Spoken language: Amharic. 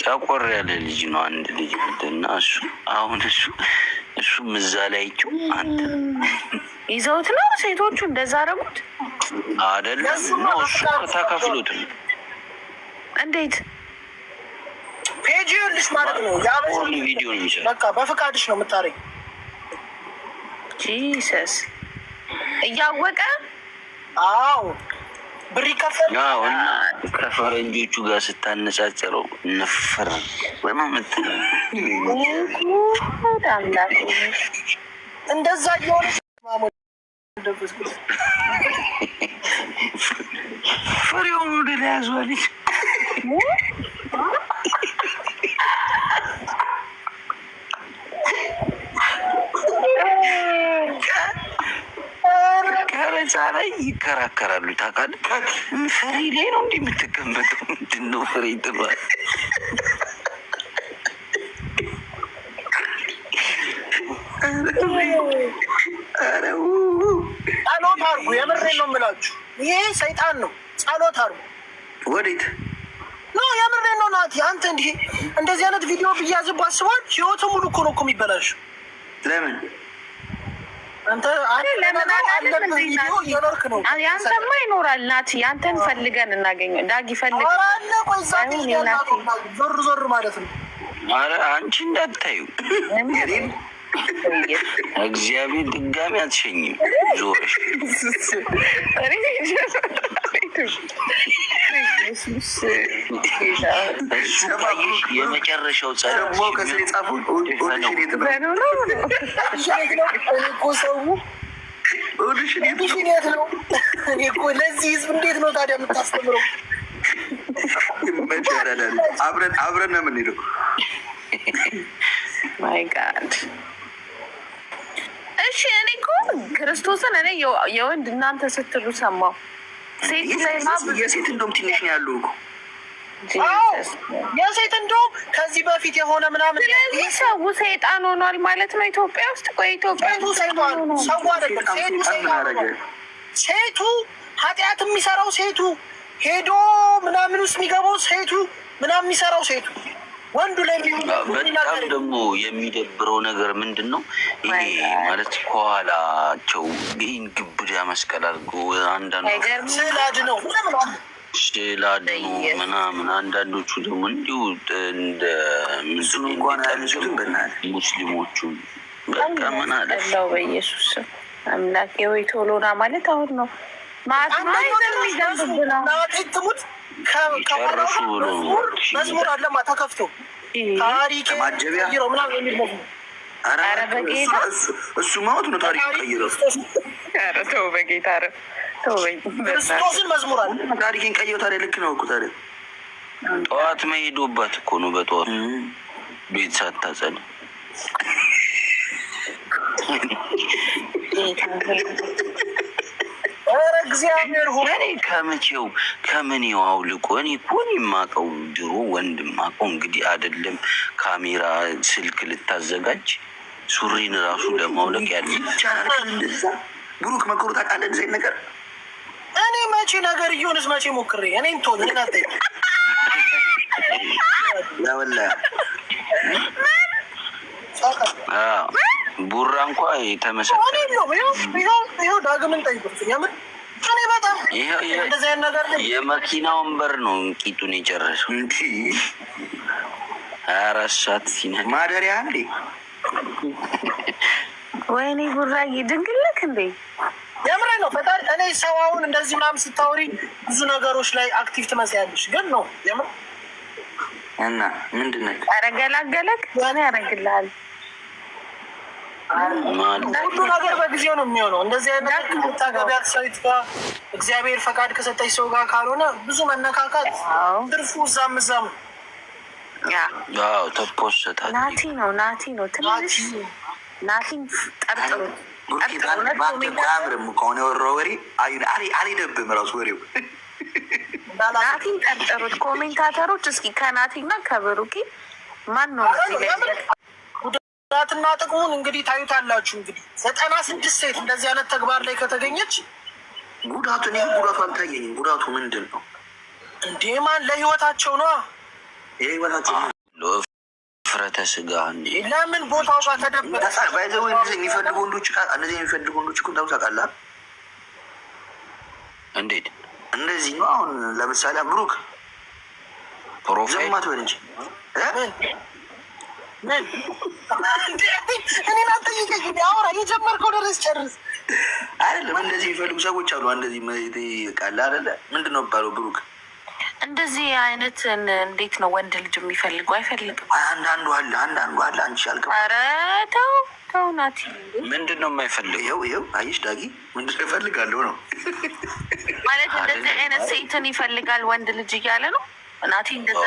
ጠቆር ያለ ልጅ ነው አንድ ልጅ እና አሁን እሱ ምዛ ላይ አይቼው አንተ ይዘውት ነው ሴቶቹ እንደዛ አረጉት አይደለም ነው እሱ ተከፍሎት ነው። እንዴት ፔጅ ይልሽ ማለት ነው ሁሉ ቪዲዮ ነው የሚሰራው። በቃ በፍቃድሽ ነው የምታረጊ። ጂሰስ እያወቀ አዎ ብር ይከፈል። አዎ እና ከፈረንጆቹ ጋር ስታነጻጽረው ነፈር ወማመት እንደዛ ይሆን ማሞድ ፍሬውን ወደ ላይ ያዟልኝ። ከረጻ ላይ ይከራከራሉ። ታውቃለህ ፍሬ ላይ ነው እንዲህ የምትቀመጠው? ምንድን ነው ፍሬ ትሏል? ጸሎት አድርጉ። የምሬን ነው የምላችሁ። ይሄ ሰይጣን ነው። ጸሎት አድርጉ። ወዴት ነው? የምሬን ነው ናቲ። አንተ እንዲህ እንደዚህ አይነት ቪዲዮ ብያዝብ አስቧል። ህይወት ሙሉ እኮ ነው የሚበላሽ። ለምን አንተ አለብህ ቪዲዮ እየኖርክ ነው። ያንተማ ይኖራል ናቲ። ያንተን ፈልገን እናገኘው። ዳጊ ፈልገን ዞር ዞር ማለት ነው። ኧረ አንቺ እንዳታዩ እግዚአብሔር ድጋሚ አትሸኝም። ዞርሽ እሱ ታየሽ። የመጨረሻው ለዚህ ህዝብ እንዴት ነው ታዲያ የምታስተምረው? አብረን ነው የምንሄደው። ማይ ጋድ እሺ። እኔ እኮ ክርስቶስን እኔ የወንድ እናንተ ስትሉ ሰማሁ። ሴት ላይ የሴት እንደውም ትንሽ ነው ያለው እኮ የሴት እንደውም ከዚህ በፊት የሆነ ምናምን። ስለዚህ ሰው ሰይጣን ሆኗል ማለት ነው ኢትዮጵያ ውስጥ። ቆይ ኢትዮጵያ ሰው አይደለም ሴቱ ኃጢአት የሚሰራው ሴቱ ሄዶ ምናምን ውስጥ የሚገባው ሴቱ ምናምን የሚሰራው ሴቱ ወንዱ ላይ በጣም ደግሞ የሚደብረው ነገር ምንድን ነው? ይሄ ማለት ከኋላቸው ይህን ግብዳ መስቀል አድርጎ አንዳንዱ ስላድኖ ምናምን፣ አንዳንዶቹ ደግሞ እንዲሁ እንደ ሙስሊሞቹ በቃ ምን አለው በኢየሱስ አምላኬ ወይ ቶሎና ማለት አሁን ነው ትሙት ጨርሱ ብሎ መዝሙር አለማ ተከፍቶ ታሪክ ቀይረው ምናምን የሚል መዝሙር። እሱ ማለት ነው ታሪክ ቀይረው። ኧረ ተው በጌታ ኧረ ተው ክርስቶስን መዝሙር አለ ታሪክን ቀይረው። ታዲያ ልክ ነው እኮ ታዲያ ጠዋት መሄዶባት እኮ ነው። በጠዋት ቤት ሳታጸድ እግዚአብሔር ሆነ ከምኔው አውልቆ እኔ እኮ የማውቀው ድሮ ወንድ የማውቀው እንግዲህ አይደለም ካሜራ ስልክ ልታዘጋጅ ሱሪን ራሱ ለማውለቅ ያለ እንደዛ ብሩክ መከሩ ታውቃለህ። እንደዚህ ነገር እኔ መቼ ነገር እየሆንስ መቼ ሞክሬ እኔ እንትን እናንተ ለወላ ቡራ እንኳ የተመሰለ ይኸው ዳግምን ጠይቁት። የምር እኔ በጣም እንደዚህ አይነት ነገር የመኪና ወንበር ነው ቂጡን የጨረሰው እንጂ 24 ሰዓት ሲነ ማደሪያ እንዴ! ወይኔ ቡራዬ ድንግልክ እንዴ! የምር ነው ፈጣሪ። እኔ ሰው አሁን እንደዚህ ምናምን ስታወሪ ብዙ ነገሮች ላይ አክቲቭ ትመስያለሽ፣ ግን ነው የምር እና ምንድን ነው አረገላገለክ ሆነ ያረግልሃል። ሁሉ ነገር በጊዜው ነው የሚሆነው። እንደዚህ አይነት ታገቢያት ሰዊት ጋር እግዚአብሔር ፈቃድ ከሰጠች ሰው ጋር ካልሆነ ብዙ መነካካት ትርፉ እዛም ያው ተፖሰታል። ናቲ ነው ትንሽ ናቲን ጠርጥሩ ባክምሩ ከሆነ ወሬ አልሄደብም ራሱ ወሬው ናቲን ጠርጥሩት ኮሜንታተሮች። እስኪ ከናቲና ከብሩኪ ማን ነው ጉዳትና ጥቅሙን እንግዲህ ታዩታላችሁ። እንግዲህ 96 ሴት እንደዚህ አይነት ተግባር ላይ ከተገኘች ጉዳቱ አልታየኝም። ጉዳቱ ምንድን ነው? እንዴ ማን ለህይወታቸው ነው የህይወታቸው ፍረተ ስጋ ለምን ቦታው ጋር ተደበቀ? ባይዘው የሚፈልጉ ወንዶች እነዚህ የሚፈልጉ ወንዶች እኮ ታውቃለህ? እንዴት እንደዚህ ነው? አሁን ለምሳሌ ብሩክ ፕሮፋይል ማትወል እንጂ ምን እኔን አትጠይቀኝ። አውራ የጀመርከው ድረስ ጨርስ። አይደለም እንደዚህ የሚፈልጉ ሰዎች አሉ። እንደዚህ ቃል አይደለ ምንድን ነው ባለው ብሩክ እንደዚህ አይነት እንዴት ነው ወንድ ልጅ የሚፈልገው? አይፈልግም። አንዳንዱ አለ አንቺ አልከው። ኧረ ተው ተው ናቲ። ምንድን ነው የማይፈልገው? ይኸው አየሽ ዳጊ ምንድን ነው እፈልጋለሁ ነው ማለት እንደዚህ አይነት ሴትን ይፈልጋል ወንድ ልጅ እያለ ነው ናቲ እንደዛ